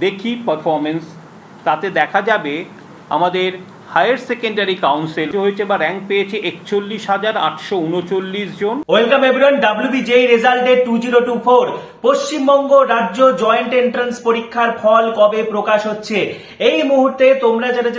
দেখি পারফরমেন্স, তাতে দেখা যাবে আমাদের হায়ার সেকেন্ডারি কাউন্সিল হয়েছে বা র্যাঙ্ক পেয়েছে 41,839 জন। ওয়েলকাম এভরিওয়ান, WBJEE রেজাল্টে 2024 পশ্চিমবঙ্গ রাজ্য জয়েন্ট এন্ট্রান্স পরীক্ষার ফল কবে প্রকাশ হচ্ছে? এই মুহূর্তে তোমরা যারা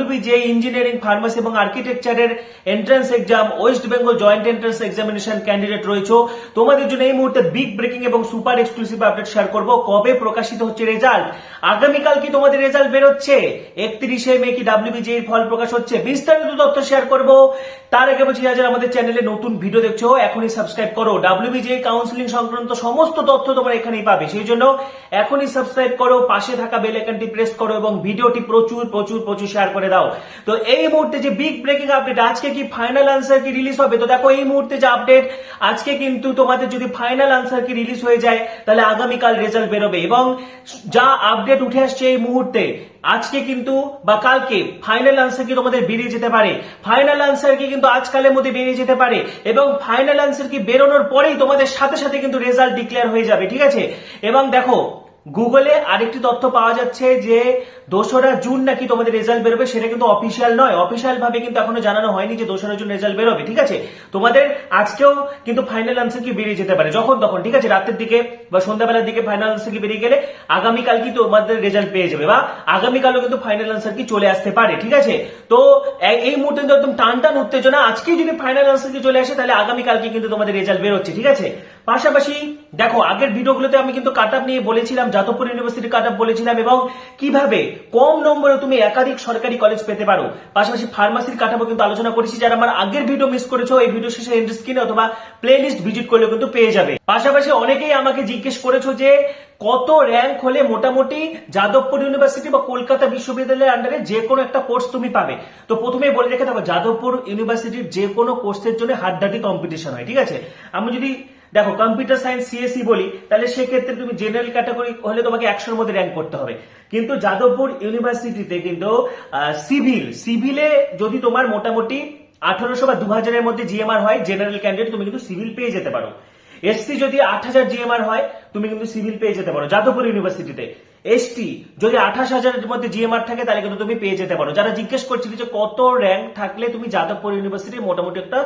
WBJEE ইঞ্জিনিয়ারিং, ফার্মাসি এবং আর্কিটেকচারের entrance exam, West Bengal joint entrance examination candidate রয়েছে, তোমাদের জন্য এই মুহূর্তে বিগ ব্রেকিং এবং সুপার এক্সক্লুসিভ আপডেট শেয়ার করব। কবে প্রকাশিত হচ্ছে রেজাল্ট? আগামীকাল কি তোমাদের রেজাল্ট বেরোচ্ছে? 31শে মে কি WBJEE ফল প্রকাশ হচ্ছে? বিস্তারিত তথ্য শেয়ার করব। তার আগে বলছি, যারা আমাদের চ্যানেলে নতুন ভিডিও দেখছো এখনই সাবস্ক্রাইব করো। WBJEE কাউন্সিলিং সংক্রান্ত সমস্ত তথ্য তোমরা এখানেই পাবে, সেই জন্য এখনই সাবস্ক্রাইব করো, পাশে থাকা বেল আইকনটি প্রেস করো এবং ভিডিওটি প্রচুর প্রচুর প্রচুর শেয়ার করে দাও। তো এই মুহূর্তে যে বিগ ব্রেকিং আপডেট, আজকে কি ফাইনাল আনসার কি রিলিজ হবে? তো দেখো, এই মুহূর্তে যে আপডেট, আজকে কিন্তু তোমাদের যদি ফাইনাল আনসার কি রিলিজ হয়ে যায় তাহলে আগামীকাল রেজাল্ট বেরোবে। এবং যা আপডেট উঠে আসছে এই মুহূর্তে, আজকে কিন্তু বা কালকে ফাইনাল আনসার কি তোমাদের বেরিয়ে যেতে পারে। ফাইনাল আনসার কি কিন্তু আজকালের মধ্যে বেরিয়ে যেতে পারে এবং ফাইনাল আনসার কি বেরোনোর পরেই তোমাদের সাথে সাথে কিন্তু রেজাল্ট ডিক্লেয়ার হয়ে যাবে, ঠিক আছে? এবং দেখো, গুগলে আরেকটি তথ্য পাওয়া যাচ্ছে যে 2রা জুন নাকি তোমাদের রেজাল্ট বেরোবে। সেটা কিন্তু অফিসিয়াল নয়, অফিসিয়াল ভাবে কিন্তু এখনো জানানো হয়নি যে 2রা জুন রেজাল্ট বেরোবে, ঠিক আছে? তোমাদের আজকেও কিন্তু ফাইনাল আনসার কি বেরিয়ে যেতে পারে যখন তখন, ঠিক আছে? রাতের দিকে বা সন্ধ্যাবেলার দিকে ফাইনাল আনসার কি বেরিয়ে গেলে আগামীকাল কি তোমাদের রেজাল্ট পেয়ে যাবে, বা আগামীকালও কিন্তু ফাইনাল আনসার কি চলে আসতে পারে, ঠিক আছে? তো এই মুহূর্তে একদম টান উত্তেজনা। আজকে যদি ফাইনাল আনসার কি চলে আসে তাহলে আগামীকালকে কিন্তু তোমাদের রেজাল্ট বেরোচ্ছে, ঠিক আছে? পাশাপাশি দেখো, আগের ভিডিওগুলোতে আমি কিন্তু কাট আপ নিয়ে বলেছিলাম, যাদবপুর ইউনিভার্সিটির কাট আপ বলেছিলাম এবং কিভাবে কম নম্বরে তুমি একাধিক সরকারি কলেজ পেতে পারো। পাশাপাশি ফার্মাসির কাট আপও কিন্তু আলোচনা করেছি। যারা আমার আগের ভিডিও মিস করেছো, এই ভিডিও শেষে এন্ড স্ক্রিনে অথবা প্লে লিস্ট ভিজিট করলে কিন্তু পেয়ে যাবে। পাশাপাশি অনেকেই আমাকে জিজ্ঞেস করেছো যে কত র্যাঙ্ক হলে মোটামুটি যাদবপুর ইউনিভার্সিটি বা কলকাতা বিশ্ববিদ্যালয়ের আন্ডারে যে কোনো একটা কোর্স তুমি পাবে। তো প্রথমেই বলে রেখে দেখো, যাদবপুর ইউনিভার্সিটির যে কোনো কোর্সের জন্য হাড্ডাহাড্ডি কম্পিটিশন হয়, ঠিক আছে? আমি যদি দেখো কম্পিউটার সায়েন্স সিএসসি বলি, তাহলে সেক্ষেত্রে তুমি জেনারেল ক্যাটাগরি হলে তোমাকে 100-র মধ্যে র্যাঙ্ক করতে হবে। কিন্তু যাদবপুর ইউনিভার্সিটিতে কিন্তু সিভিলে যদি তোমার মোটামুটি 1800 বা 2000-এর মধ্যে জিএমআর হয়, জেনারেল ক্যান্ডিডেট, তুমি কিন্তু সিভিল পেয়ে যেতে পারো। এসসি যদি 8000 জিএমআর হয়, তুমি কিন্তু সিভিল পেয়ে যেতে পারো যাদবপুর ইউনিভার্সিটিতে। এসটি যদি 28,000-এর মধ্যে জিএমআর থাকে তাহলে কিন্তু তুমি পেয়ে যেতে পারো। যারা জিজ্ঞেস করছিল যে কত র্যাঙ্ক থাকলে তুমি যাদবপুর ইউনিভার্সিটির মোটামুটি একটা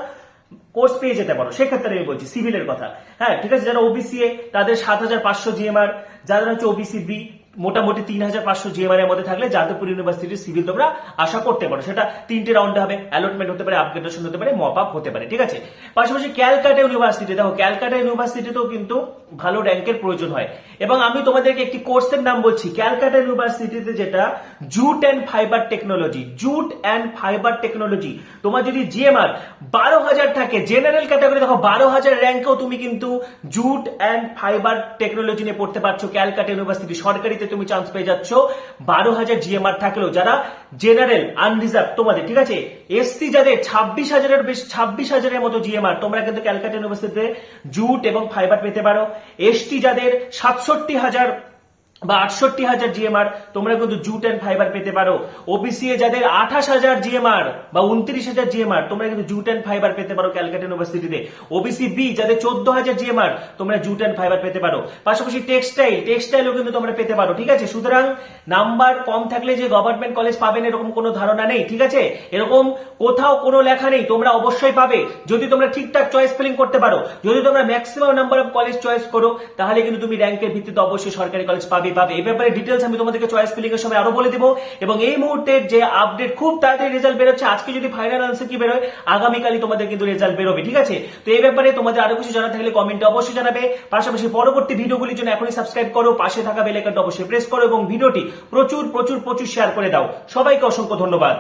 কোর্স পেয়ে যেতে পারো, সেক্ষেত্রে আমি বলছি সিভিলের কথা। হ্যাঁ, ঠিক আছে? যারা ওবিসি এ তাদের 7500 জিএমআর, যারা হচ্ছে ওবিসি বি মোটামুটি 3500 জিএমআর এর মধ্যে থাকলে যাদবপুর ইউনিভার্সিটির সিভিল তোমরা আশা করতে পারো। সেটা 3টে রাউন্ডে হবে, অ্যালটমেন্ট হতে পারে, আপগ্রেডেশন হতে পারে, মপ আপ হতে পারে, ঠিক আছে? পাশাপাশি ক্যালকাটা ইউনিভার্সিটি, দেখো ক্যালকাটা ইউনিভার্সিটিতেও কিন্তু ভালো র্যাঙ্কের প্রয়োজন হয় এবং আমি তোমাদেরকে একটি কোর্সের নাম বলছি ক্যালকাটা ইউনিভার্সিটিতে, যেটা জুট অ্যান্ড ফাইবার টেকনোলজি। তোমার যদি জিএমআর 12,000 থাকে, জেনারেল ক্যাটাগরি দেখো 12,000 র্যাঙ্কেও তুমি কিন্তু জুট অ্যান্ড ফাইবার টেকনোলজি নিয়ে পড়তে পারছো ক্যালকাটা ইউনিভার্সিটি। সরকারিতে তুমি চান্স পেয়ে যাচ্ছ 12,000 জিএমআর থাকলেও, যারা জেনারেল আনরিজার্ভ তোমাদের, ঠিক আছে? এসসি যাদের 26,000-এর বেশি, 26,000-এর মতো জিএমআর, তোমরা কিন্তু ক্যালকাটা ইউনিভার্সিটিতে জুট এবং ফাইবার পেতে পারো। এসটি যাদের 67,000 বা 68,000 জিএমআর, তোমরা কিন্তু জুট এন্ড ফাইবার পেতে পারো। ওবিসি এ যাদের 28,000 জিএমআর বা 29,000 জিএমআর, তোমরা কিন্তু জুট এন্ড ফাইবার পেতে পারো ক্যালকাটা ইউনিভার্সিটিতে। ওবিসি বি যাদের 14,000 জিএমআর, তোমরা জুট এন্ড ফাইবার পেতে পারো। পাশাপাশি টেক্সটাইলও কিন্তু তোমরা পেতে পারো, ঠিক আছে? সুতরাং নাম্বার কম থাকলে যে গভর্নমেন্ট কলেজ পাবেন এরকম কোনো ধারণা নেই, ঠিক আছে? এরকম কোথাও কোনো লেখা নেই, তোমরা অবশ্যই পাবে যদি তোমরা ঠিকঠাক চয়েস ফিলিং করতে পারো। যদি তোমরা maximum number of college choice করো তাহলে কিন্তু তুমি র্যাঙ্কের ভিত্তিতে অবশ্যই সরকারি কলেজ পাবে। এই ব্যাপারে ডিটেলস আমি তোমাদেরকে চয়েস ফিলিং এর সময় আরো বলে দিব। এবং এই মুহূর্তের যে আপডেট, খুব তাড়াতাড়ি রেজাল্ট বেরোচ্ছে। আজকে যদি ফাইনাল আনসার কি বেরোয়, আগামীকালই তোমাদের কিন্তু রেজাল্ট বেরোবে, ঠিক আছে? তো এই ব্যাপারে তোমাদের আরো কিছু জানা থাকলে কমেন্টে অবশ্যই জানাবে। পাশাপাশি পরবর্তী ভিডিওগুলির জন্য এখনই সাবস্ক্রাইব করো, পাশে থাকা বেল আইকনটা অবশ্যই প্রেস করো এবং ভিডিওটি প্রচুর প্রচুর প্রচুর শেয়ার করে দাও। সবাইকে অসংখ্য ধন্যবাদ।